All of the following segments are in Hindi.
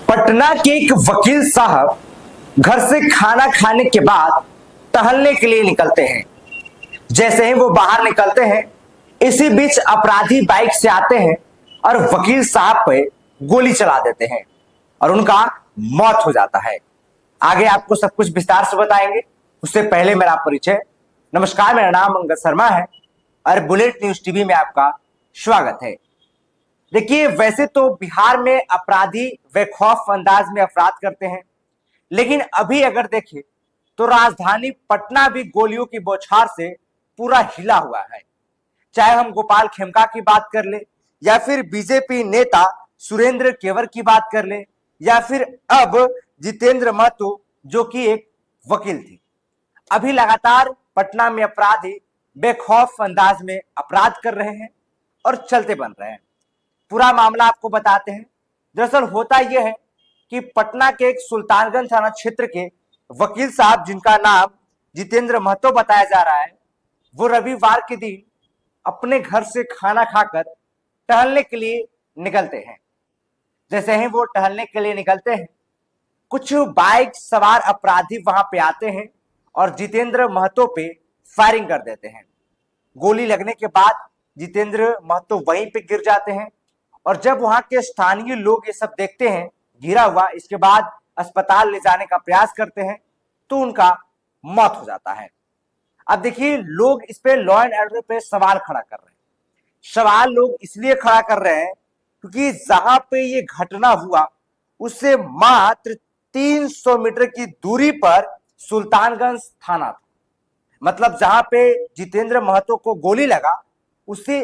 पटना के एक वकील साहब घर से खाना खाने के बाद टहलने के लिए निकलते हैं। जैसे ही वो बाहर निकलते हैं, इसी बीच अपराधी बाइक से आते हैं और वकील साहब पे गोली चला देते हैं और उनका मौत हो जाता है। आगे आपको सब कुछ विस्तार से बताएंगे, उससे पहले मेरा परिचय। नमस्कार, मेरा नाम अंगद शर्मा है और बुलेट न्यूज टीवी में आपका स्वागत है। देखिए, वैसे तो बिहार में अपराधी बेखौफ अंदाज में अपराध करते हैं, लेकिन अभी अगर देखें तो राजधानी पटना भी गोलियों की बौछार से पूरा हिला हुआ है। चाहे हम गोपाल खेमका की बात कर ले, या फिर बीजेपी नेता सुरेंद्र केवर की बात कर ले, या फिर अब जितेंद्र महतो जो कि एक वकील थी। अभी लगातार पटना में अपराधी बेखौफ अंदाज में अपराध कर रहे हैं और चलते बन रहे हैं। पूरा मामला आपको बताते हैं। दरअसल होता यह है कि पटना के एक सुल्तानगंज थाना क्षेत्र के वकील साहब, जिनका नाम जितेंद्र महतो बताया जा रहा है, वो रविवार के दिन अपने घर से खाना खाकर टहलने के लिए निकलते हैं। जैसे ही वो टहलने के लिए निकलते हैं, कुछ बाइक सवार अपराधी वहां पे आते हैं और जितेंद्र महतो पे फायरिंग कर देते हैं। गोली लगने के बाद जितेंद्र महतो वहीं पे गिर जाते हैं और जब वहां के स्थानीय लोग ये सब देखते हैं गिरा हुआ, इसके बाद अस्पताल ले जाने का प्रयास करते हैं तो उनका मौत हो जाता है। अब देखिए, लोग इस पे लॉ एंड ऑर्डर पे सवाल खड़ा कर रहे हैं। सवाल लोग इसलिए खड़ा कर रहे हैं क्योंकि जहां पे ये घटना हुआ उससे मात्र 300 मीटर की दूरी पर सुल्तानगंज थाना था। मतलब जहां पे जितेंद्र महतो को गोली लगा, उससे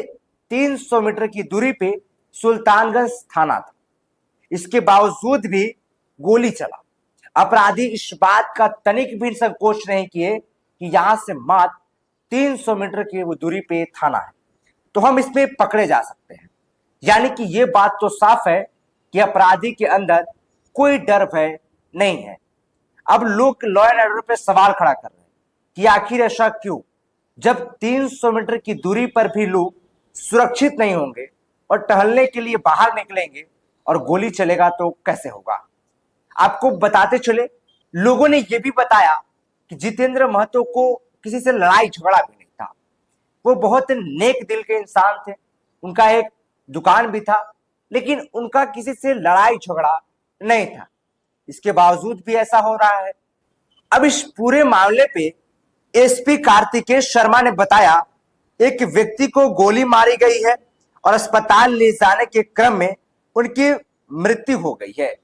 300 मीटर की दूरी पे सुल्तानगंज थाना था। इसके बावजूद भी गोली चला। अपराधी इस बात का तनिक भी संकोच नहीं किए कि यहां से मात्र 300 मीटर की वो दूरी पे थाना है, तो हम इसमें पकड़े जा सकते हैं। यानी कि ये बात तो साफ है कि अपराधी के अंदर कोई डर भय नहीं है। अब लोग लॉ एंड ऑर्डर पे सवाल खड़ा कर रहे हैं कि आखिर ऐसा क्यों, जब 300 मीटर की दूरी पर भी लोग सुरक्षित नहीं होंगे और टहलने के लिए बाहर निकलेंगे और गोली चलेगा तो कैसे होगा। आपको बताते चले, लोगों ने यह भी बताया कि जितेंद्र महतो को किसी से लड़ाई झगड़ा भी नहीं था। वो बहुत नेक दिल के इंसान थे, उनका एक दुकान भी था, लेकिन उनका किसी से लड़ाई झगड़ा नहीं था। इसके बावजूद भी ऐसा हो रहा है। अब इस पूरे मामले पे एसपी कार्तिकेय शर्मा ने बताया, एक व्यक्ति को गोली मारी गई है और अस्पताल ले जाने के क्रम में उनकी मृत्यु हो गई है।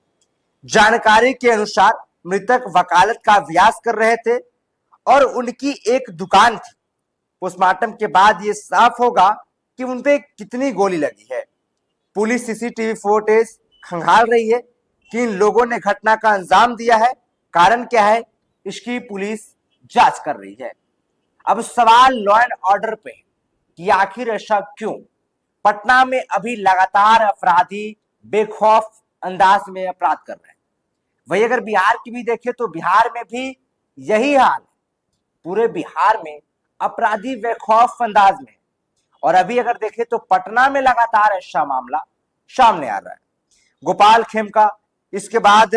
जानकारी के अनुसार मृतक वकालत का अभ्यास कर रहे थे और उनकी एक दुकान थी। पोस्टमार्टम के बाद यह साफ होगा कि उनपे कितनी गोली लगी है। पुलिस सीसीटीवी फुटेज खंगाल रही है कि इन लोगों ने घटना का अंजाम दिया है, कारण क्या है इसकी पुलिस जांच कर रही है। अब सवाल लॉ एंड ऑर्डर पे कि आखिर ऐसा क्यों। पटना में अभी लगातार अपराधी बेखौफ अंदाज में अपराध कर रहे हैं। वही अगर बिहार की भी देखें तो बिहार में भी यही हाल है। पूरे बिहार में अपराधी बेखौफ अंदाज में, और अभी अगर देखें तो पटना में लगातार ऐसा मामला सामने आ रहा है। गोपाल खेमका, इसके बाद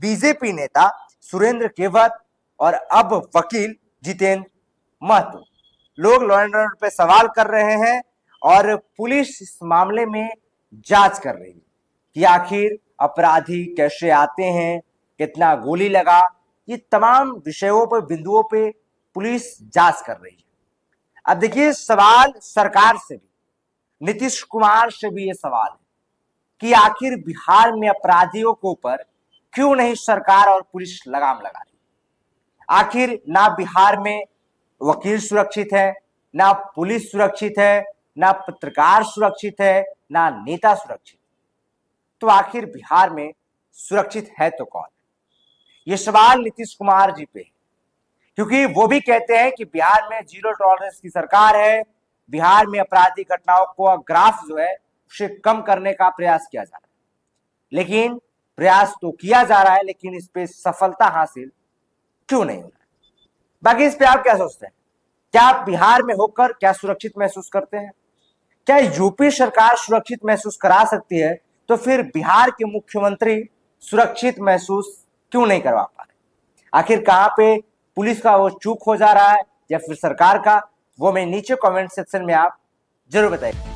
बीजेपी नेता सुरेंद्र केवर और अब वकील जितेंद्र महतो। लोग लॉ एंड ऑर्डर पे सवाल कर रहे हैं और पुलिस इस मामले में जांच कर रही है कि आखिर अपराधी कैसे आते हैं, कितना गोली लगा। ये तमाम विषयों पर, बिंदुओं पे पुलिस जांच कर रही है। अब देखिए, सवाल सरकार से भी, नीतीश कुमार से भी ये सवाल है कि आखिर बिहार में अपराधियों के ऊपर क्यों नहीं सरकार और पुलिस लगाम लगा रही। आखिर ना बिहार में वकील सुरक्षित है, ना पुलिस सुरक्षित है, ना पत्रकार सुरक्षित है, ना नेता सुरक्षित। तो आखिर बिहार में सुरक्षित है तो कौन? ये सवाल नीतीश कुमार जी पे है, क्योंकि वो भी कहते हैं कि बिहार में जीरो टॉलरेंस की सरकार है। बिहार में आपराधिक घटनाओं को ग्राफ जो है उसे कम करने का प्रयास किया जा रहा है, लेकिन प्रयास तो किया जा रहा है, लेकिन इस पे सफलता हासिल क्यों नहीं हो रहा है। बाकी इस पे आप क्या सोचते हैं? क्या आप बिहार में होकर क्या सुरक्षित महसूस करते हैं? क्या यूपी सरकार सुरक्षित महसूस करा सकती है? तो फिर बिहार के मुख्यमंत्री सुरक्षित महसूस क्यों नहीं करवा पा रहे? आखिर कहां पे पुलिस का वो चूक हो जा रहा है या फिर सरकार का, वो मैं नीचे कमेंट सेक्शन में आप जरूर बताइए।